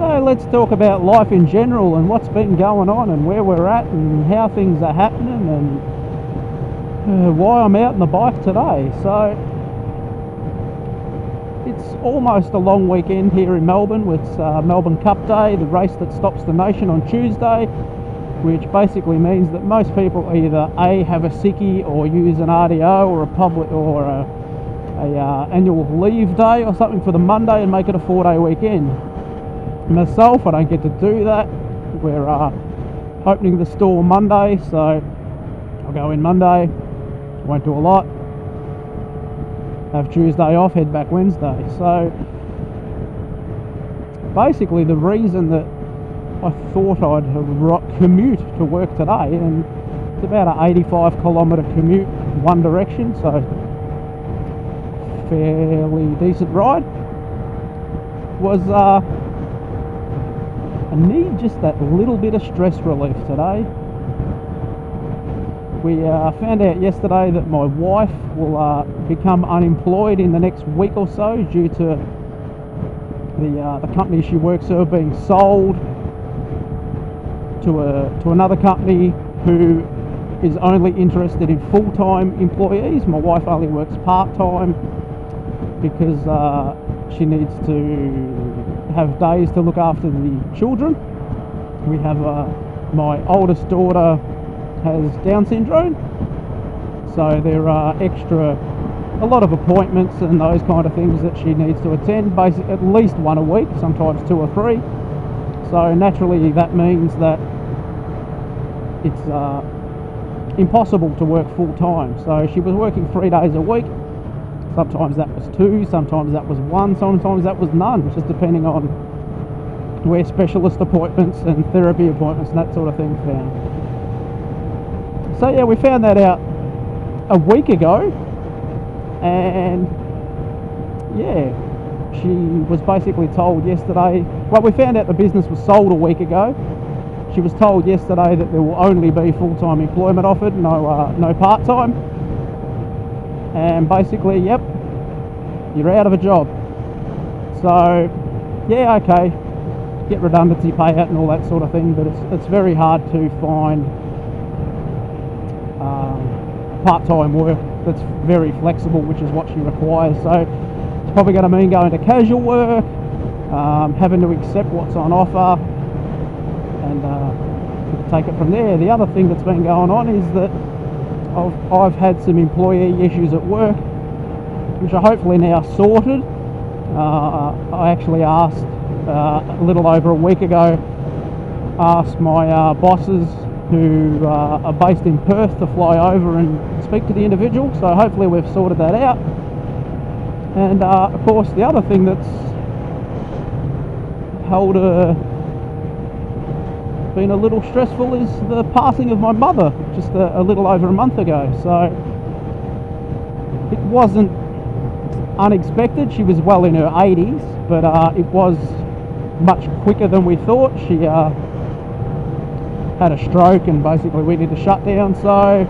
So let's talk about life in general and what's been going on and where we're at and how things are happening and why I'm out on the bike today. So it's almost a long weekend here in Melbourne with Melbourne Cup Day, the race that stops the nation on Tuesday, which basically means that most people either A, have a sickie or use an RDO or a public or a annual leave day or something for the Monday and make it a 4-day weekend. Myself, I don't get to do that. We're opening the store Monday, so I'll go in Monday, won't do a lot, have Tuesday off, head back Wednesday. So basically the reason that I thought I'd commute to work today, and it's about an 85 kilometre commute one direction, so fairly decent ride, was I need just that little bit of stress relief today. We found out yesterday that my wife will become unemployed in the next week or so due to the company she works for being sold to another company who is only interested in full-time employees. My wife only works part-time because she needs to have days to look after the children. We have my oldest daughter has Down syndrome, so there are a lot of appointments and those kind of things that she needs to attend, basically at least one a week, sometimes 2 or 3. So naturally that means that it's impossible to work full time. So she was working 3 days a week. Sometimes that was 2, sometimes that was 1, sometimes that was none, just depending on where specialist appointments and therapy appointments and that sort of thing found. So yeah, we found that out a week ago, and yeah, she was basically told yesterday, well, we found out the business was sold a week ago. She was told yesterday that there will only be full-time employment offered, no part-time. And basically, yep, you're out of a job. So yeah, okay, get redundancy payout and all that sort of thing, but it's very hard to find part-time work that's very flexible, which is what she requires. So it's probably going to mean going to casual work, having to accept what's on offer, and take it from there. The other thing that's been going on is that I've had some employee issues at work, which are hopefully now sorted. I actually asked a little over a week ago, asked my bosses who are based in Perth to fly over and speak to the individual, so hopefully we've sorted that out. And of course the other thing that's been a little stressful is the passing of my mother just a little over a month ago. So it wasn't unexpected. She was well in her 80s, but it was much quicker than we thought. She had a stroke and basically we did a shutdown. So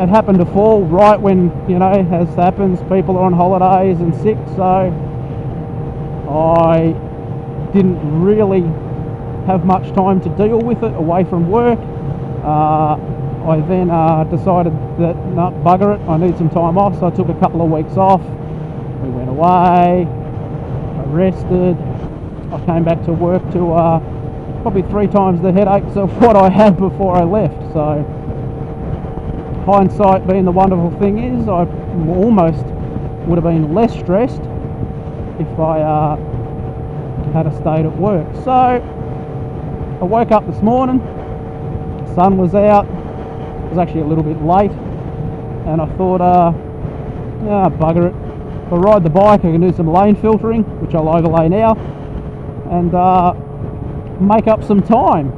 it happened to fall right when, you know, as happens, people are on holidays and sick. So I didn't really have much time to deal with it away from work. I then decided that, no, bugger it, I need some time off, so I took a couple of weeks off. We went away, I rested, I came back to work to probably 3 times the headaches of what I had before I left. So hindsight being the wonderful thing is, I almost would have been less stressed if I had stayed at work. So I woke up this morning, the sun was out, it was actually a little bit late, and I thought, bugger it, if I ride the bike I can do some lane filtering, which I'll overlay now, and make up some time.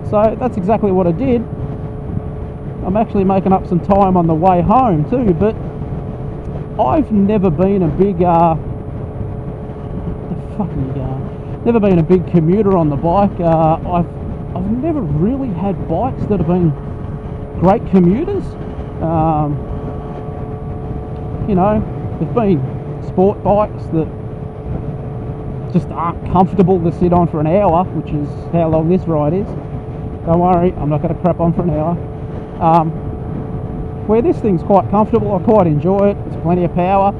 So that's exactly what I did. I'm actually making up some time on the way home too, but I've never been a big never been a big commuter on the bike. I've never really had bikes that have been great commuters. You know, there've been sport bikes that just aren't comfortable to sit on for an hour, which is how long this ride is. Don't worry, I'm not going to crap on for an hour. Where this thing's quite comfortable, I quite enjoy it. It's plenty of power.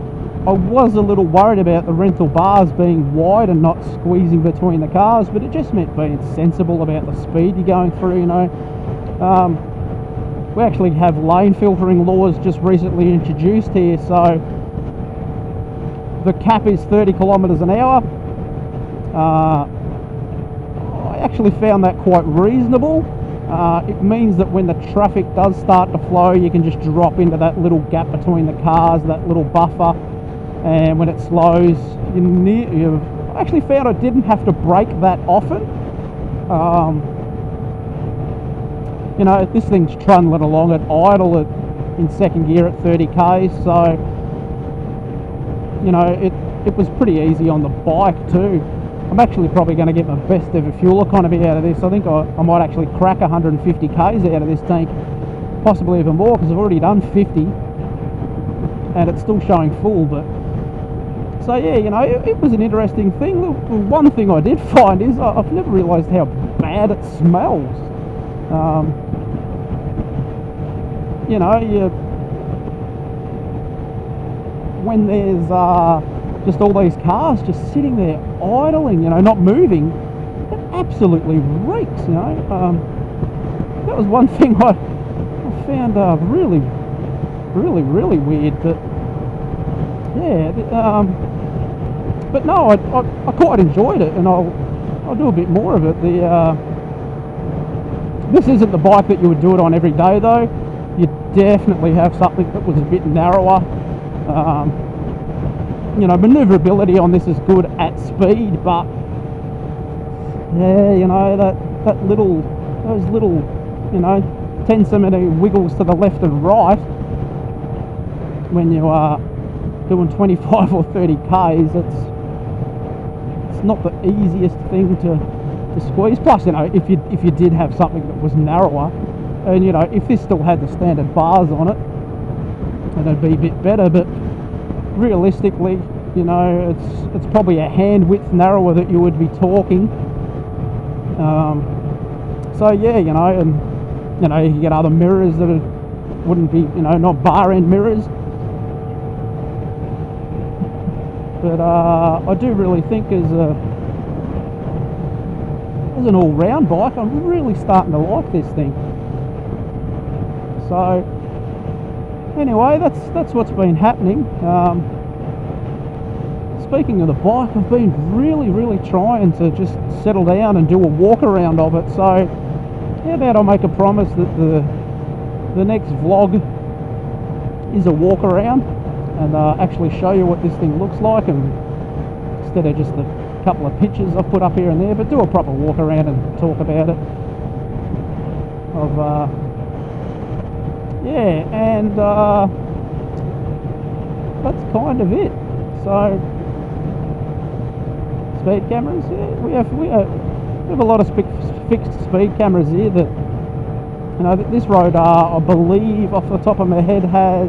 I was a little worried about the rental bars being wide and not squeezing between the cars, but it just meant being sensible about the speed you're going through, you know. We actually have lane filtering laws just recently introduced here, so the cap is 30 kilometres an hour. I actually found that quite reasonable. It means that when the traffic does start to flow, you can just drop into that little gap between the cars, that little buffer, and when it slows, I actually found I didn't have to brake that often. You know, this thing's trundling along at idle in second gear at 30 k's, so you know it was pretty easy on the bike too. I'm actually probably going to get my best ever fuel economy out of this. I think I might actually crack 150 k's out of this tank, possibly even more, because I've already done 50 and it's still showing full. But so yeah, you know, it was an interesting thing. The one thing I did find is I've never realised how bad it smells. You know, when there's just all these cars just sitting there idling, you know, not moving, it absolutely reeks, you know. That was one thing I found really weird. But yeah, but no, I quite enjoyed it, and I'll do a bit more of it. This isn't the bike that you would do it on every day, though. You definitely have something that was a bit narrower. You know, manoeuvrability on this is good at speed, but yeah, you know, those little, you know, 10 centimetre wiggles to the left and right when you are doing 25 or 30 k's, it's not the easiest thing to squeeze. Plus, you know, if you did have something that was narrower, and you know, if this still had the standard bars on it, then it'd be a bit better. But realistically, you know, it's probably a hand width narrower that you would be talking. So yeah, you know, and you know, you get other mirrors that wouldn't be, you know, not bar end mirrors. But I do really think as an all-round bike, I'm really starting to like this thing. So anyway, that's what's been happening. Speaking of the bike, I've been really trying to just settle down and do a walk around of it. So how about I make a promise that the next vlog is a walk around, and actually show you what this thing looks like, and instead of just the couple of pictures I've put up here and there, but do a proper walk around and talk about it. Yeah, and that's kind of it. So speed cameras, yeah, we have a lot of fixed speed cameras here. That, you know, this road, I believe off the top of my head, has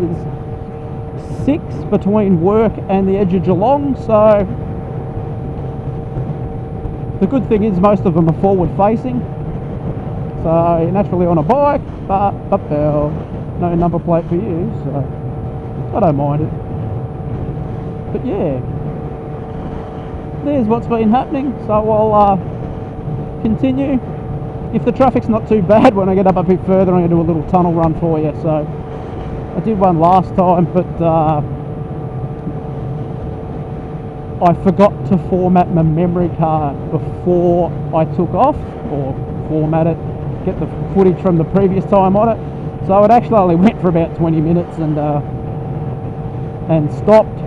6 between work and the edge of Geelong. So the good thing is most of them are forward facing, so you're naturally on a bike, but no number plate for you, so I don't mind it. But yeah, there's what's been happening. So I'll continue. If the traffic's not too bad when I get up a bit further, I'm going to do a little tunnel run for you. So I did one last time, but I forgot to format my memory card before I took off, or format it, get the footage from the previous time on it. So it actually only went for about 20 minutes and stopped.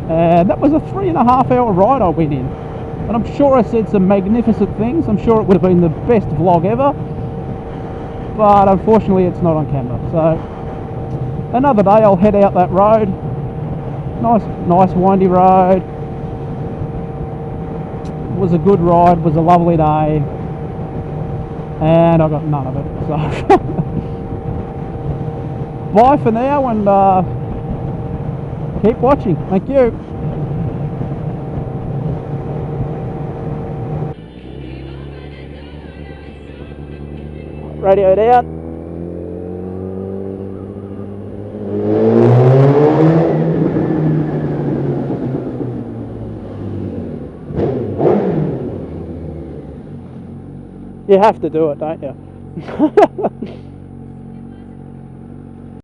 And that was a 3.5 hour ride I went in. And I'm sure I said some magnificent things. I'm sure it would have been the best vlog ever. But unfortunately it's not on camera. So another day I'll head out that road. Nice windy road. It was a good ride, was a lovely day. And I got none of it. So bye for now, and keep watching. Thank you. Radio down. You have to do it, don't you?